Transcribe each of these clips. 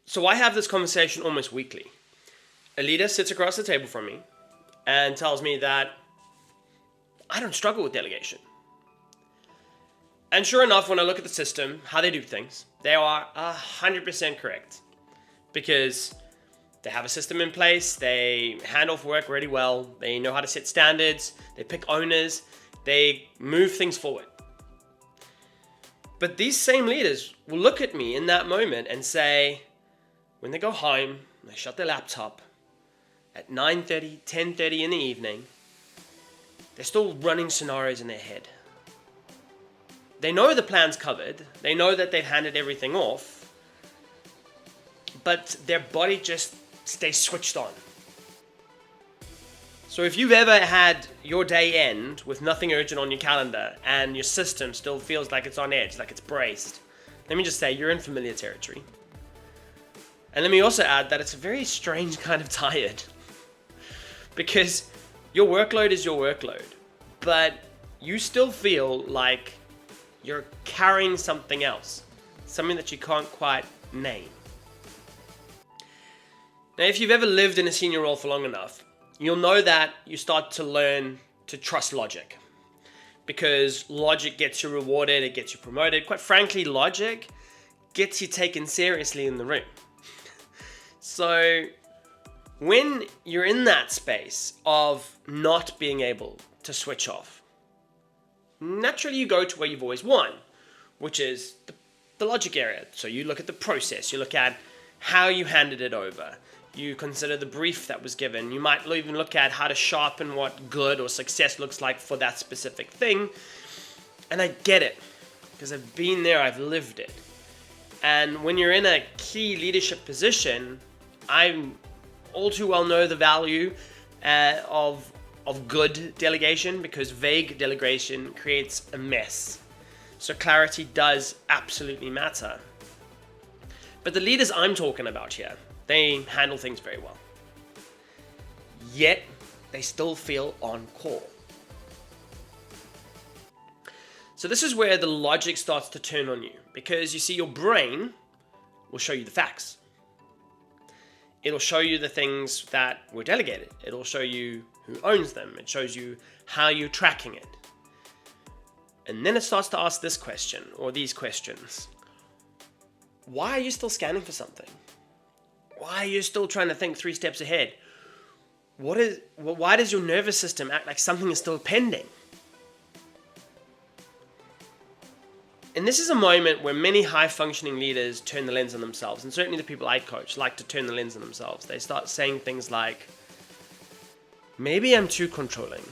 So I have this conversation almost weekly. A leader sits across the table from me and tells me that I don't struggle with delegation. And sure enough, when I look at the system, how they do things, they are 100% correct. Because they have a system in place, they hand off work really well, they know how to set standards, they pick owners, they move things forward. But these same leaders will look at me in that moment and say, when they go home, they shut their laptop at 9:30, 10:30 in the evening, they're still running scenarios in their head. They know the plan's covered, they know that they've handed everything off, but their body just stays switched on. So if you've ever had your day end with nothing urgent on your calendar and your system still feels like it's on edge, like it's braced, let me just say you're in familiar territory. And let me also add that it's a very strange kind of tired. Because your workload is your workload, but you still feel like you're carrying something else, something that you can't quite name. Now, if you've ever lived in a senior role for long enough, you'll know that you start to learn to trust logic. Because logic gets you rewarded, it gets you promoted. Quite frankly, logic gets you taken seriously in the room. So when you're in that space of not being able to switch off, naturally you go to where you've always won, which is the logic area. So you look at the process, you look at how you handed it over, you consider the brief that was given, you might even look at how to sharpen what good or success looks like for that specific thing. And I get it, because I've been there, I've lived it. And when you're in a key leadership position, I all too well know the value of good delegation, because vague delegation creates a mess. So clarity does absolutely matter. But the leaders I'm talking about here, they handle things very well. Yet, they still feel on call. So this is where the logic starts to turn on you, because you see, your brain will show you the facts. It'll show you the things that were delegated. It'll show you who owns them. It shows you how you're tracking it. And then it starts to ask this question, or these questions. Why are you still scanning for something? Why are you still trying to think 3 steps ahead? Why does your nervous system act like something is still pending? And this is a moment where many high-functioning leaders turn the lens on themselves, and certainly the people I coach like to turn the lens on themselves. They start saying things like, maybe I'm too controlling.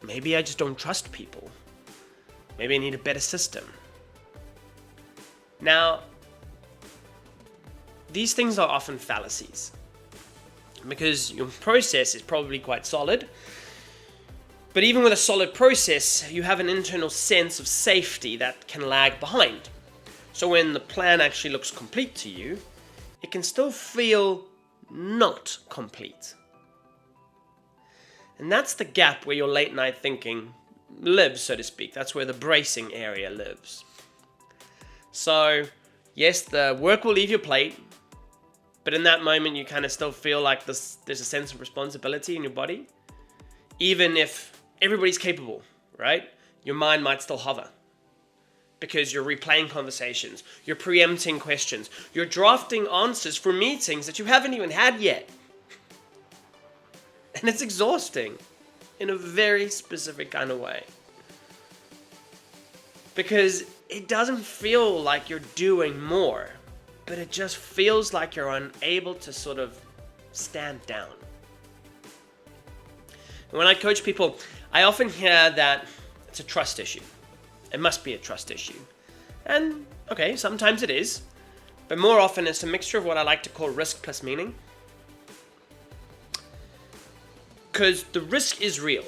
Maybe I just don't trust people. Maybe I need a better system. Now, these things are often fallacies, because your process is probably quite solid. But even with a solid process, you have an internal sense of safety that can lag behind. So when the plan actually looks complete to you, it can still feel not complete. And that's the gap where your late night thinking lives, so to speak. That's where the bracing area lives. So yes, the work will leave your plate, but in that moment you kind of still feel like there's a sense of responsibility in your body. Even if everybody's capable, right? Your mind might still hover, because you're replaying conversations, you're preempting questions, you're drafting answers for meetings that you haven't even had yet. And it's exhausting in a very specific kind of way, because it doesn't feel like you're doing more, but it just feels like you're unable to sort of stand down. And when I coach people, I often hear that it's a trust issue. It must be a trust issue. And okay, sometimes it is, but more often it's a mixture of what I like to call risk plus meaning. Because the risk is real.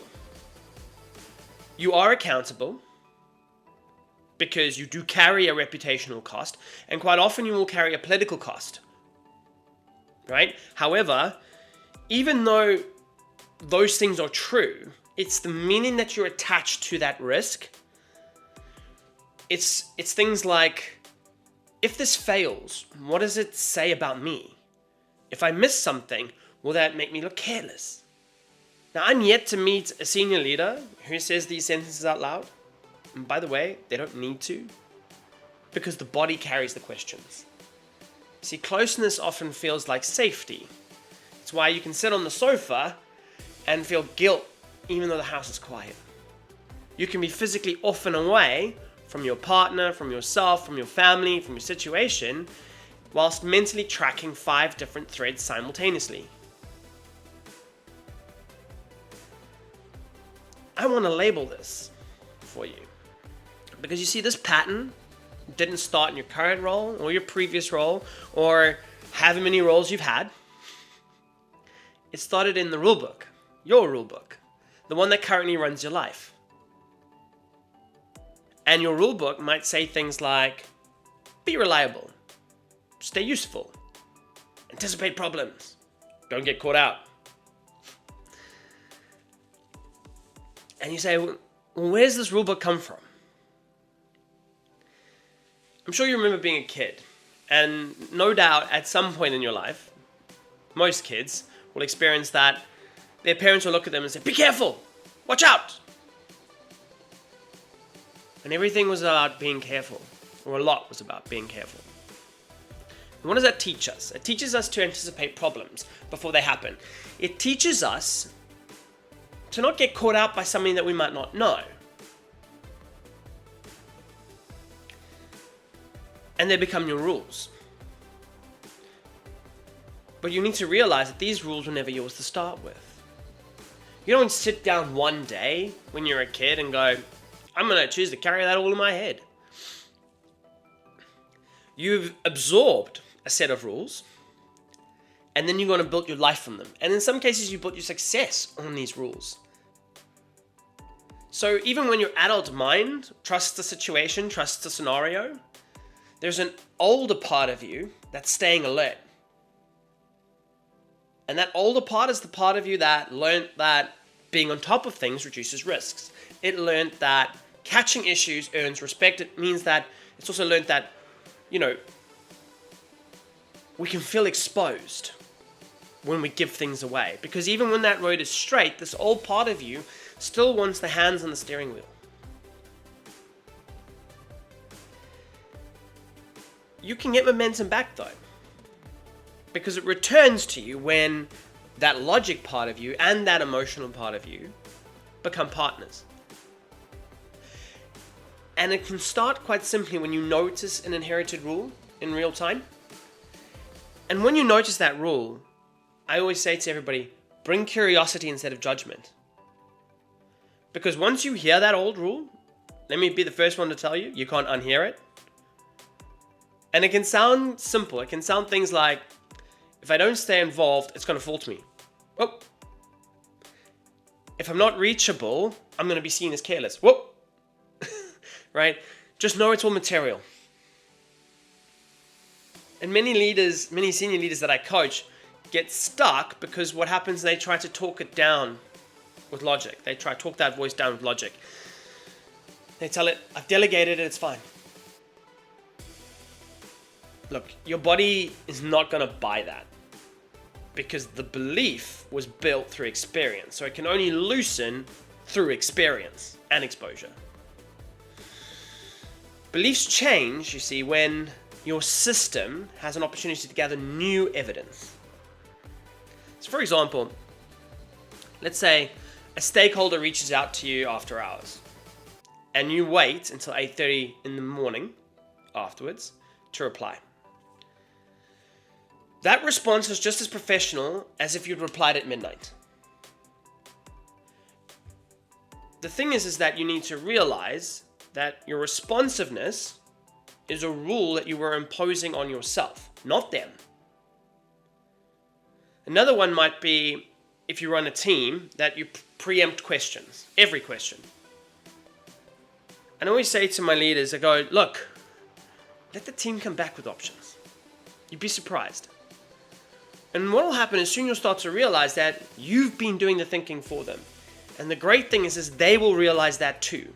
You are accountable, because you do carry a reputational cost, and quite often you will carry a political cost, right? However, even though those things are true, it's the meaning that you're attached to that risk. It's things like, if this fails, what does it say about me? If I miss something, will that make me look careless? Now, I'm yet to meet a senior leader who says these sentences out loud. And by the way, they don't need to, because the body carries the questions. See, closeness often feels like safety. It's why you can sit on the sofa and feel guilt even though the house is quiet. You can be physically off and away from your partner, from yourself, from your family, from your situation, whilst mentally tracking 5 different threads simultaneously. I want to label this for you. Because you see, this pattern didn't start in your current role or your previous role or however many roles you've had. It started in the rulebook, your rulebook, the one that currently runs your life. And your rulebook might say things like, be reliable, stay useful, anticipate problems, don't get caught out. And you say, well, where's this rulebook come from? I'm sure you remember being a kid, and no doubt at some point in your life, most kids will experience that their parents will look at them and say, be careful, watch out. And everything was about being careful, or a lot was about being careful. And what does that teach us? It teaches us to anticipate problems before they happen. It teaches us to not get caught out by something that we might not know. And they become your rules. But you need to realize that these rules were never yours to start with. You don't sit down one day when you're a kid and go, I'm going to choose to carry that all in my head. You've absorbed a set of rules, and then you're going to build your life from them. And in some cases, you built your success on these rules. So even when your adult mind trusts the situation, trusts the scenario, there's an older part of you that's staying alert. And that older part is the part of you that learned that being on top of things reduces risks. It learned that catching issues earns respect. It means that it's also learned that, we can feel exposed when we give things away. Because even when that road is straight, this old part of you still wants the hands on the steering wheel. You can get momentum back though, because it returns to you when that logic part of you and that emotional part of you become partners. And it can start quite simply when you notice an inherited rule in real time. And when you notice that rule, I always say to everybody, bring curiosity instead of judgment. Because once you hear that old rule, let me be the first one to tell you, you can't unhear it. And it can sound simple. It can sound things like, if I don't stay involved, it's going to fall to me. Whoop. If I'm not reachable, I'm going to be seen as careless. Whoop. Right? Just know it's all material. And many senior leaders that I coach get stuck because what happens, they try to talk it down with logic. They try to talk that voice down with logic. They tell it, I've delegated it, it's fine. Look, your body is not going to buy that because the belief was built through experience. So it can only loosen through experience and exposure. Beliefs change, you see, when your system has an opportunity to gather new evidence. So for example, let's say a stakeholder reaches out to you after hours and you wait until 8:30 in the morning afterwards to reply. That response is just as professional as if you'd replied at midnight. The thing is that you need to realize that your responsiveness is a rule that you were imposing on yourself, not them. Another one might be if you run a team that you preempt questions, every question. And I always say to my leaders, I go, look, let the team come back with options. You'd be surprised. And what will happen is soon you'll start to realize that you've been doing the thinking for them. And the great thing is they will realize that too.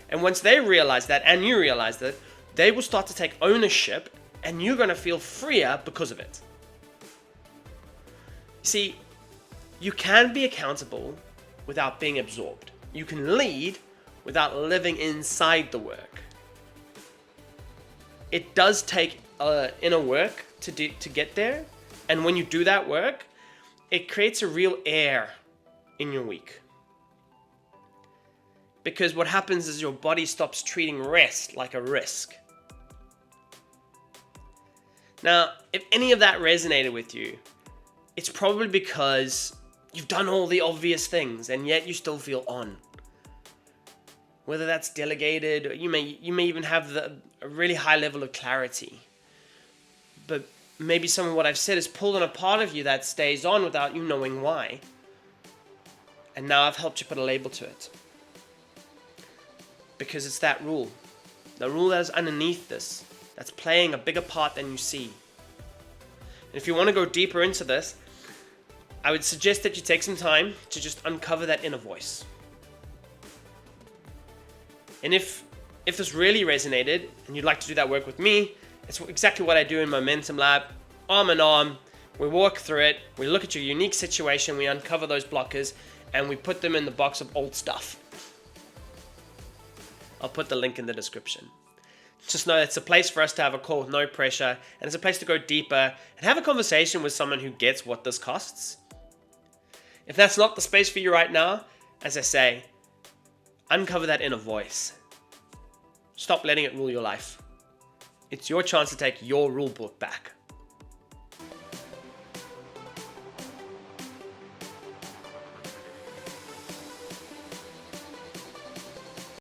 And once they realize that and you realize that, they will start to take ownership and you're going to feel freer because of it. See, you can be accountable without being absorbed. You can lead without living inside the work. It does take inner work to get there, and when you do that work, it creates a real air in your week. Because what happens is your body stops treating rest like a risk. Now, if any of that resonated with you, it's probably because you've done all the obvious things and yet you still feel on. Whether that's delegated, or you may even have a really high level of clarity. But maybe some of what I've said has pulled on a part of you that stays on without you knowing why. And now I've helped you put a label to it. Because it's that rule. The rule that is underneath this, that's playing a bigger part than you see. And if you want to go deeper into this, I would suggest that you take some time to just uncover that inner voice. And if this really resonated and you'd like to do that work with me, it's exactly what I do in my Momentum Lab. Arm in arm, we walk through it, we look at your unique situation, we uncover those blockers, and we put them in the box of old stuff. I'll put the link in the description. Just know it's a place for us to have a call with no pressure, and it's a place to go deeper and have a conversation with someone who gets what this costs. If that's not the space for you right now, as I say, uncover that inner voice. Stop letting it rule your life. It's your chance to take your rule book back.